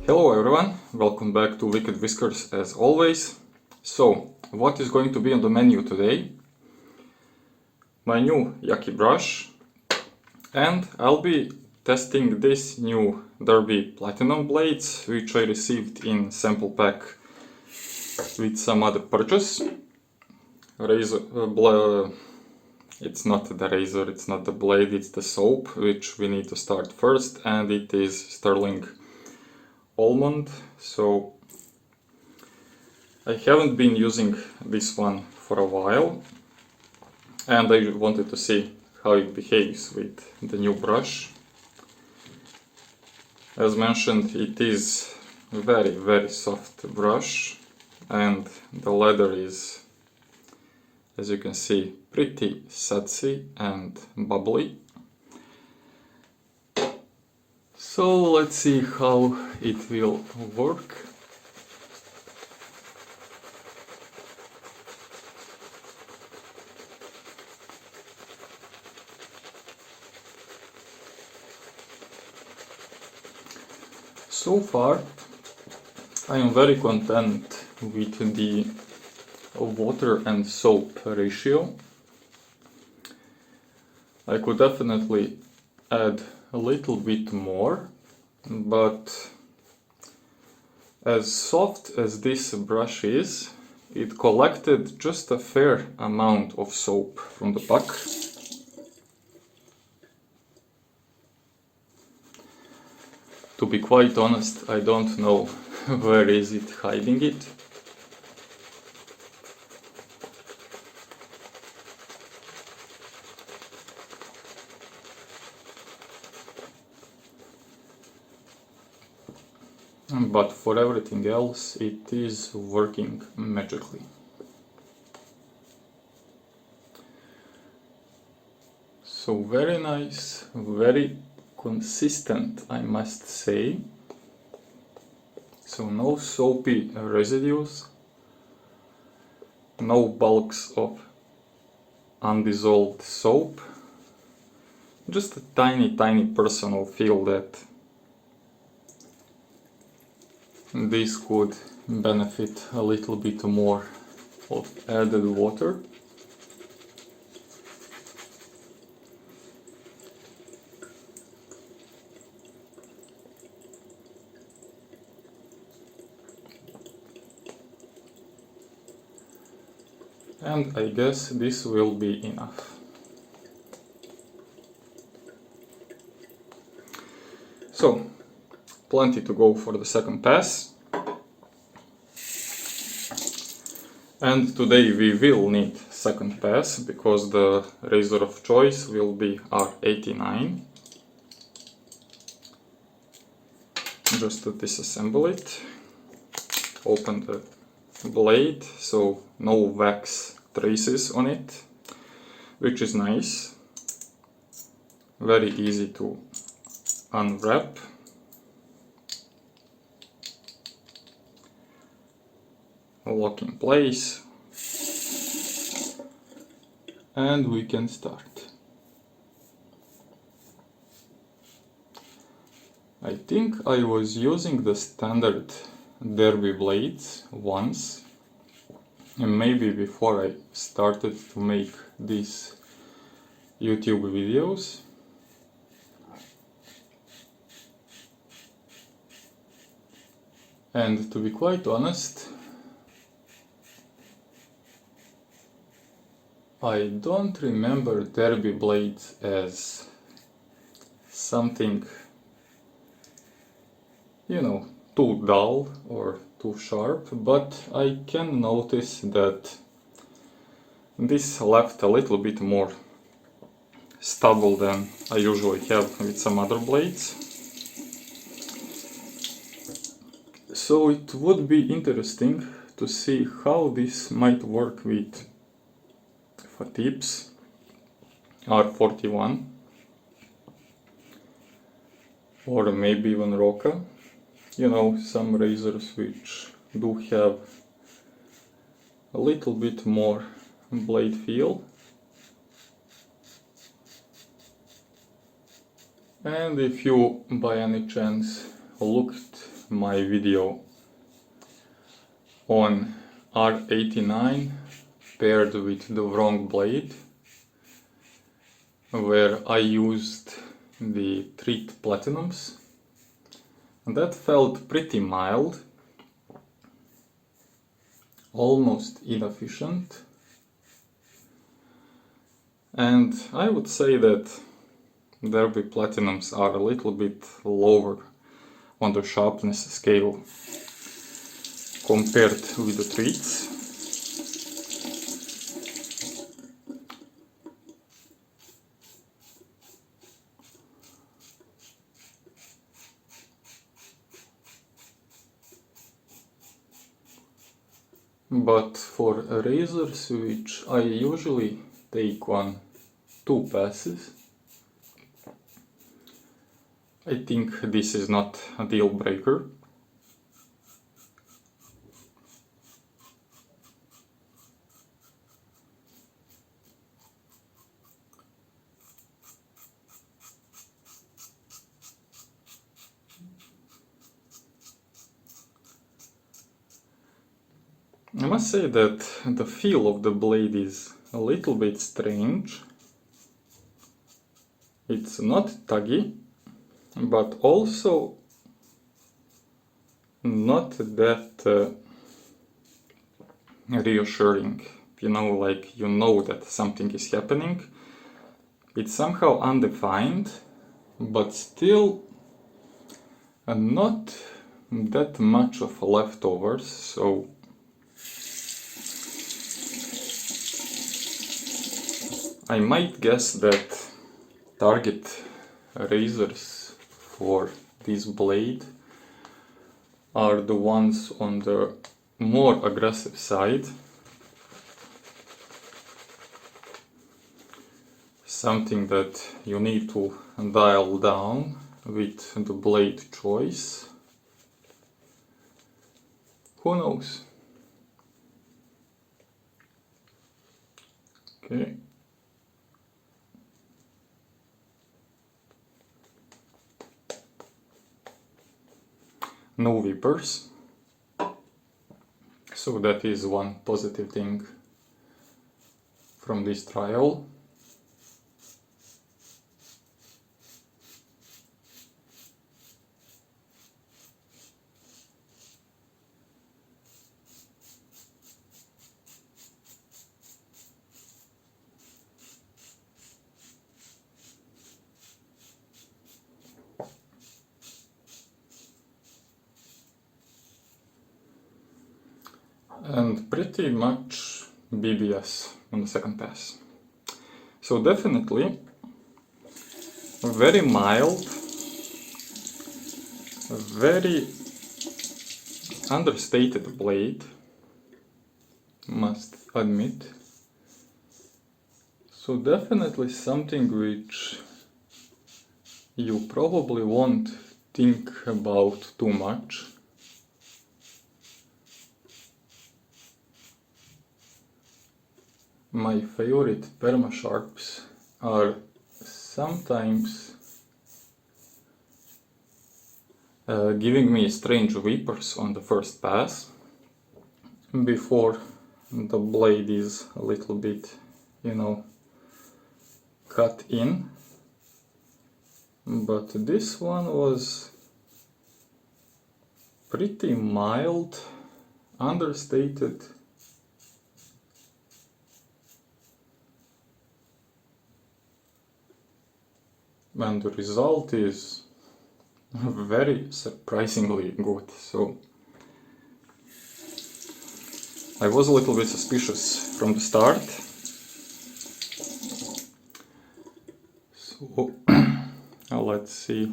Hello everyone, welcome back to Wicked-Whiskers as always. So, what is going to be on the menu today? My new Yaki brush, and I'll be testing this new Derby Platinum blades which I received in sample pack with some other purchase. It's not the razor, it's not the blade, it's the soap which we need to start first, and it is Sterling Almond. So I haven't been using this one for a while and I wanted to see how it behaves with the new brush. As mentioned, it is very soft brush and the leather is, as you can see, pretty sudsy and bubbly. So let's see how it will work. So far I am very content with the water and soap ratio. I could definitely add a little bit more, but as soft as this brush is, it collected just a fair amount of soap from the pack. To be quite honest, I don't know where is it hiding it. But for everything else, it is working magically. So very nice, very consistent, I must say. So no soapy residues, no bulks of undissolved soap, just a tiny personal feel that this could benefit a little bit more of added water. And I guess this will be enough. So, plenty to go for the second pass. And today we will need second pass because the razor of choice will be R89. Just to disassemble it, open the blade, so no wax traces on it, which is nice. Very easy to unwrap. Lock in place, and we can start. I think I was using the standard Derby blades once, and maybe before I started to make these YouTube videos. And to be quite honest, I don't remember Derby blades as something, you know, too dull or too sharp, but I can notice that this left a little bit more stubble than I usually have with some other blades. So it would be interesting to see how this might work with Fatib's R41 or maybe even Roca. You know, some razors which do have a little bit more blade feel. And if you by any chance looked my video on R89 paired with the wrong blade, where I used the treat platinums, and that felt pretty mild, almost inefficient, and I would say that Derby platinums are a little bit lower on the sharpness scale compared with the treats. But for razors, which I usually take on 2 passes, I think this is not a deal breaker. I must say that the feel of the blade is a little bit strange. It's not tuggy, but also not that reassuring. You know that something is happening. It's somehow undefined, but still not that much of leftovers, so I might guess that target razors for this blade are the ones on the more aggressive side. Something that you need to dial down with the blade choice. Who knows? Okay. No whippers, so that is one positive thing from this trial. And pretty much BBS on the second pass. So definitely very mild, very understated blade, must admit. So definitely something which you probably won't think about too much. My favorite perma sharps are sometimes giving me strange whippers on the first pass before the blade is a little bit, cut in. But this one was pretty mild, understated. And the result is very surprisingly good. So I was a little bit suspicious from the start. So let's see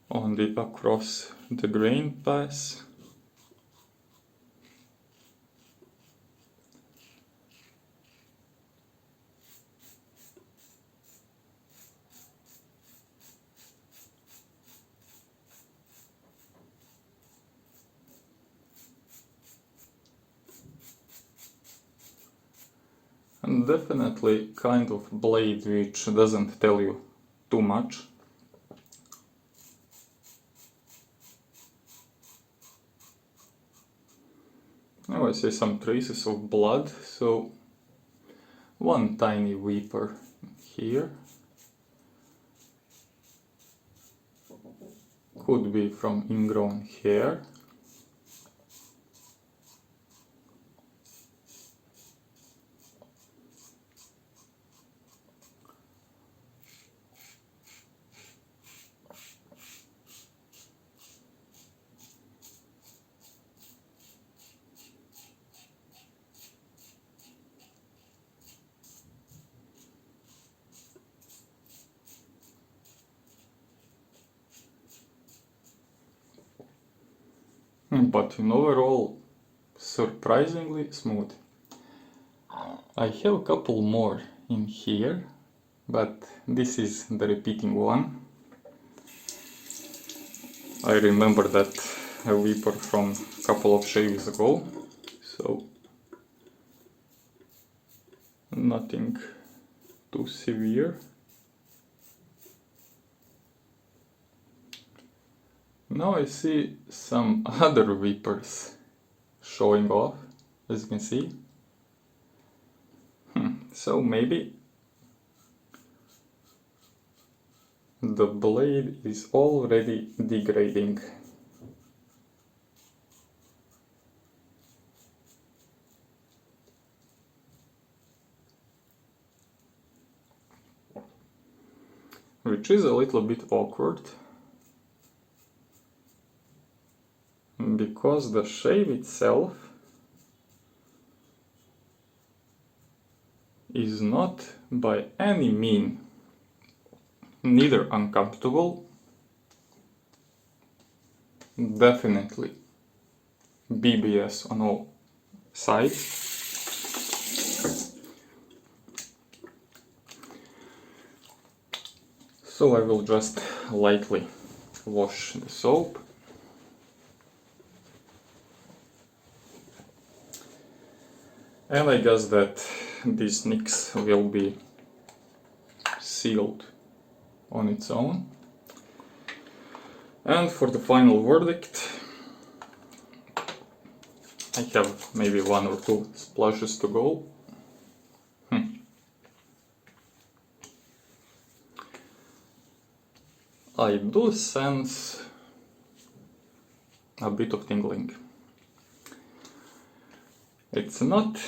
on the across the grain pass. And definitely kind of blade which doesn't tell you too much. Now I see some traces of blood, so one tiny weeper here. Could be from ingrown hair. But in overall, surprisingly smooth. I have a couple more in here, but this is the repeating one. I remember that a weeper from a couple of shaves ago, so nothing too severe. Now I see some other weepers showing off, as you can see. So maybe the blade is already degrading. Which is a little bit awkward, because the shave itself is not by any means neither uncomfortable, definitely BBS on all sides. So I will just lightly wash the soap. And I guess that these nicks will be sealed on its own. And for the final verdict, I have maybe 1 or 2 splashes to go. I do sense a bit of tingling. It's not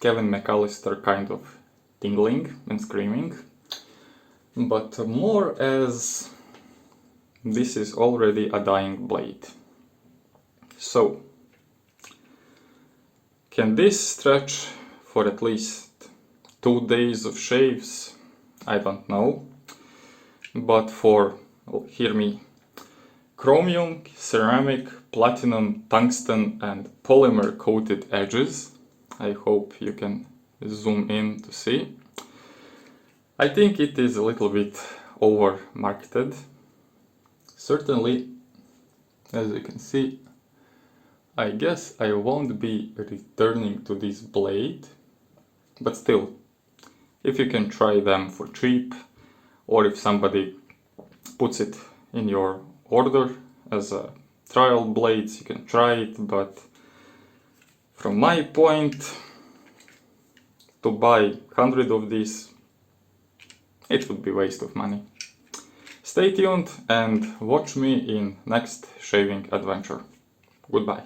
Kevin McAllister kind of tingling and screaming, but more as this is already a dying blade. So, can this stretch for at least 2 days of shaves? I don't know. But for, well, hear me, chromium, ceramic, platinum, tungsten and polymer coated edges, I hope you can zoom in to see, I think it is a little bit over marketed. Certainly, as you can see, I guess I won't be returning to this blade, but still, if you can try them for cheap, or if somebody puts it in your order as a trial blades, you can try it, but from my point, to buy 100 of these, it would be waste of money. Stay tuned and watch me in next shaving adventure. Goodbye.